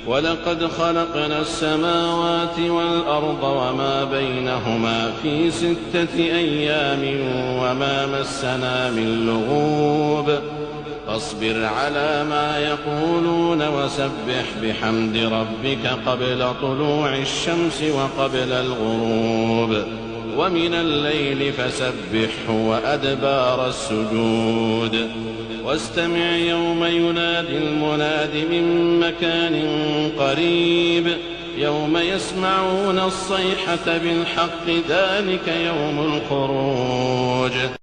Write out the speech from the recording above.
ولقد خلقنا السماوات والأرض وما بينهما في 6 أيام وما مسنا من لغوب فاصبر على ما يقولون وسبح بحمد ربك قبل طلوع الشمس وقبل الغروب ومن الليل فسبحه وأدبار السجود واستمع يوم ينادي المناد من مكان قريب يوم يسمعون الصيحة بالحق ذلك يوم الخروج.